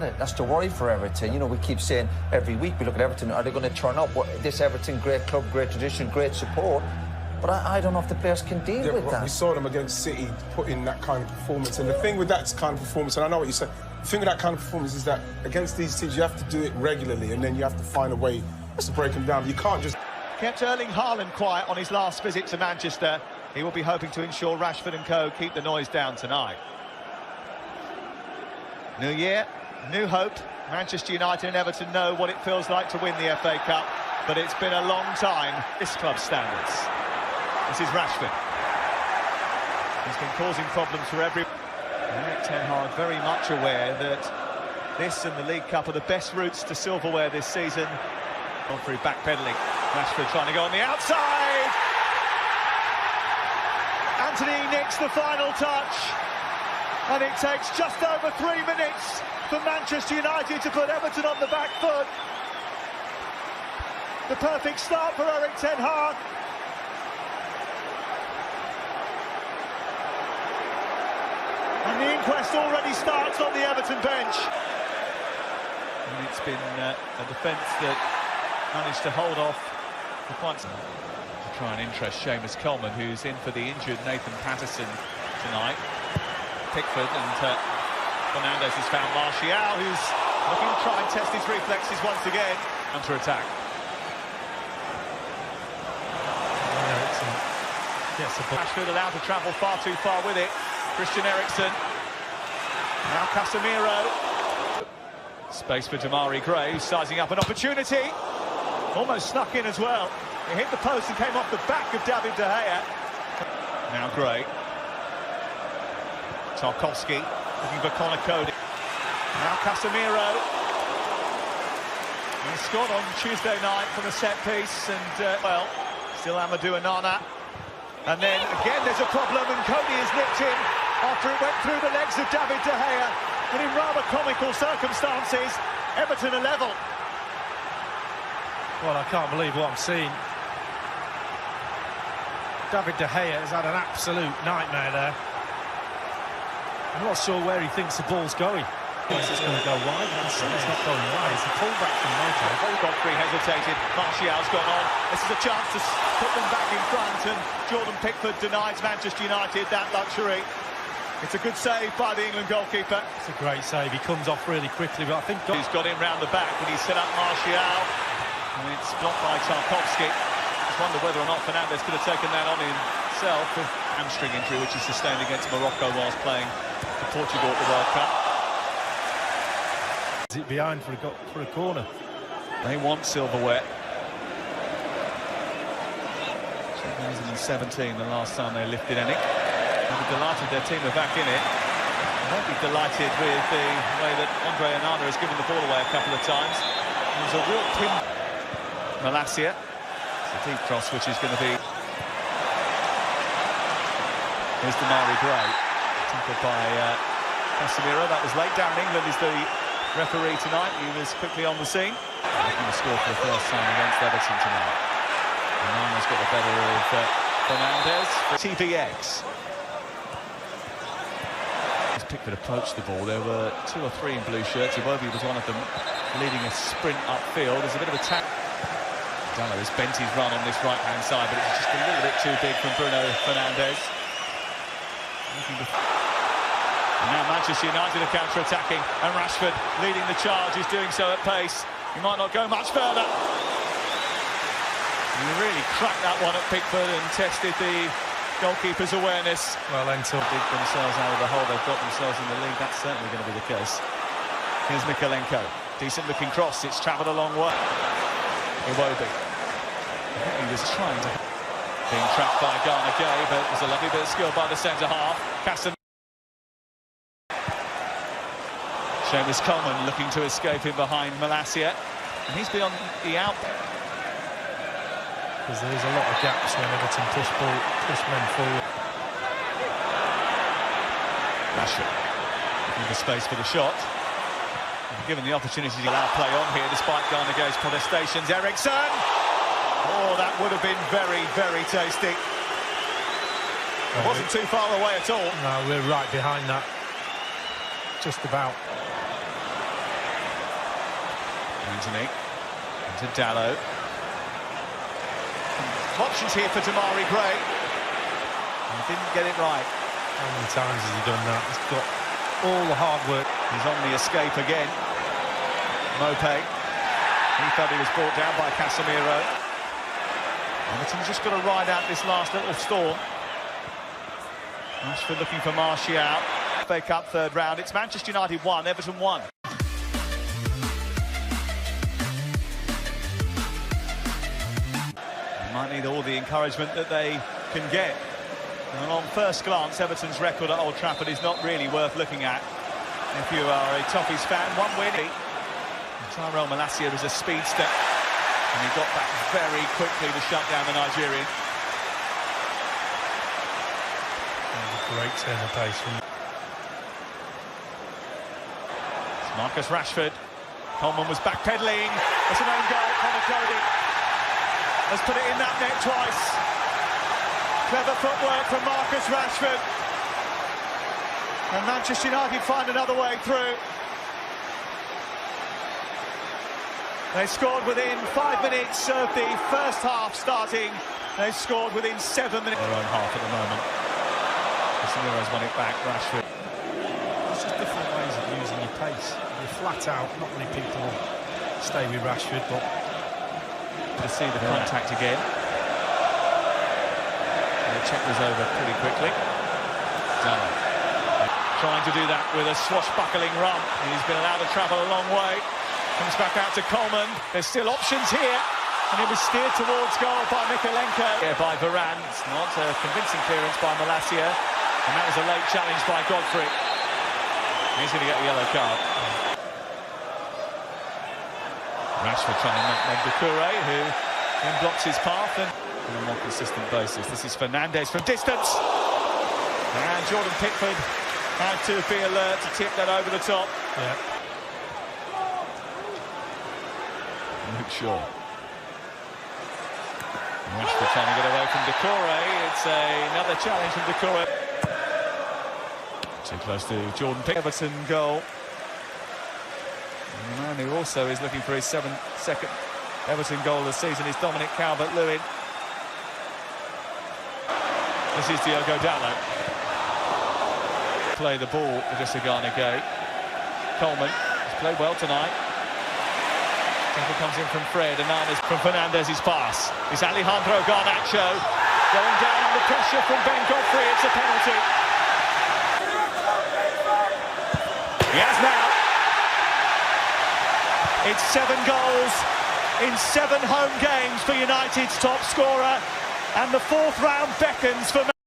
That's the worry for Everton. You know, we keep saying every week we look at Everton, are they going to turn up? This Everton, great club, great tradition, great support. But I don't know if the players can deal with that. We saw them against City put in that kind of performance. And the thing with that kind of performance, and I know what you said, the thing with that kind of performance is that against these teams, you have to do it regularly and then you have to find a way to break them down. You can't just... Kept Erling Haaland quiet on his last visit to Manchester. He will be hoping to ensure Rashford and co keep the noise down tonight. New year, new hope. Manchester United and Everton know what it feels like to win the FA Cup, but it's been a long time, this club's standards. This is Rashford. He's been causing problems for everyone. Erik ten Hag very much aware that this and the League Cup are the best routes to silverware this season. On through backpedaling. Rashford trying to go on the outside. Anthony nicks the final touch. And it takes just over 3 minutes for Manchester United to put Everton on the back foot. The perfect start for Erik ten Hag. And the inquest already starts on the Everton bench. And it's been a defence that managed to hold off the quite some to try and interest Seamus Coleman, who's in for the injured Nathan Patterson tonight. Pickford and Fernandes has found Martial, who's looking to try and test his reflexes once again. Counter-attack. Rashford allowed to travel far too far with it. Christian Eriksen. Now Casemiro. Space for Damari Gray, sizing up an opportunity. Almost snuck in as well. It hit the post and came off the back of David De Gea. Now Gray. Tarkowski looking for Connor Cody. Now Casemiro. He scored on Tuesday night from a set piece, and well, still Amadou Onana. And then again there's a problem, and Cody is nipped in after it went through the legs of David De Gea. And in rather comical circumstances, Everton are level. Well, I can't believe what I'm seeing. David De Gea has had an absolute nightmare there. I'm not sure where he thinks the ball's going. It's going to go wide. It's not going wide. It's a pullback from Moto. Godfrey hesitated. Martial's gone on. This is a chance to put them back in front, and Jordan Pickford denies Manchester United that luxury. It's a good save by the England goalkeeper. It's a great save. He comes off really quickly, but I think... He's got him round the back, and he's set up Martial. And it's blocked by Tarkowski. Just wonder whether or not Fernandes could have taken that on himself. Hamstring injury, which he sustained against Morocco whilst playing for Portugal at the World Cup. Is it behind for a corner? They want silverware. 2017, the last time they lifted any. They'll be delighted their team are back in it. They won't be delighted with the way that Andre Onana has given the ball away a couple of times. There's a real pin. Malacia. It's a deep cross, which is going to be... Here's Damari Gray. Tackled by Casemiro. That was late. Darren England is the referee tonight. He was quickly on the scene. Looking to score for the first time against Everton tonight. Onana's got the better of Fernandes. TVX. As Pickford approached the ball, there were 2 or 3 in blue shirts. Iwobi was one of them, leading a sprint upfield. There's a bit of a tap. Dallo has bent his run on this right-hand side, but it's just a little bit too big from Bruno Fernandes. And now Manchester United are counter-attacking, and Rashford leading the charge, is doing so at pace. He might not go much further. He really cracked that one at Pickford and tested the goalkeeper's awareness. Well, then to dig themselves out of the hole they've got themselves in the league, that's certainly going to be the case. Here's Mikalenko. Decent-looking cross. It's travelled a long way. Iwobi. I think he was trying to... Being trapped by Garner Gay, but there's a lovely bit of skill by the centre-half. Seamus Coleman looking to escape in behind Malacia. And he's been on the out. Because there's a lot of gaps when Everton push men forward. Rashford looking for space for the shot. Given the opportunity to allow play on here, despite Garner Gay's protestations. Eriksen! Oh, that would have been very, very tasty. It wasn't too far away at all. No, we're right behind that. Just about. Anthony into Dallo. Options here for Damari Gray. He didn't get it right. How many times has he done that? He's got all the hard work. He's on the escape again. Mopé. He felt he was brought down by Casemiro. Everton's just got to ride out this last little storm. Rashford looking for Martial. FA Cup third round. It's Manchester United 1, Everton 1. They might need all the encouragement that they can get. And on first glance, Everton's record at Old Trafford is not really worth looking at. If you are a Toffees fan, one win. Tyrell Malacia is a speedster, and he got back very quickly to shut down the Nigerian. Great turn of pace from Marcus Rashford. Coleman was backpedaling. It's an own goal. Connor Cody has put it in that net twice. Clever footwork from Marcus Rashford. And Manchester United find another way through. They scored within 5 minutes of the first half starting. They scored within 7 minutes. Their own half at the moment. Casemiro's won it back. Rashford. It's just different ways of using your pace. You're flat out. Not many people will stay with Rashford, but to see the contact again. The check was over pretty quickly. Dallo trying to do that with a swashbuckling run. He's been allowed to travel a long way. Comes back out to Coleman. There's still options here. And it was steered towards goal by Mikalenko. Here by Varane. It's not a convincing clearance by Malacia. And that was a late challenge by Godfrey. He's going to get a yellow card. Rashford trying to knock Doucouré, who then blocks his path and on a more consistent basis. This is Fernandes from distance. And Jordan Pickford had to be alert to tip that over the top. yeah. Luke Shaw. Rashford trying to get away from Doucouré. It's another challenge from Doucouré. Too close to Jordan Pickford. Everton goal. And the man who also is looking for his second Everton goal of the season is Dominic Calvert-Lewin. This is Diogo Dallo. Play the ball for Gisagana Gay. Coleman has played well tonight. Tackle comes in from Fred, and now from Fernandez's pass. It's Alejandro Garnacho going down under pressure from Ben Godfrey. It's a penalty. He has now. It's 7 goals in 7 home games for United's top scorer, and the 4th round beckons for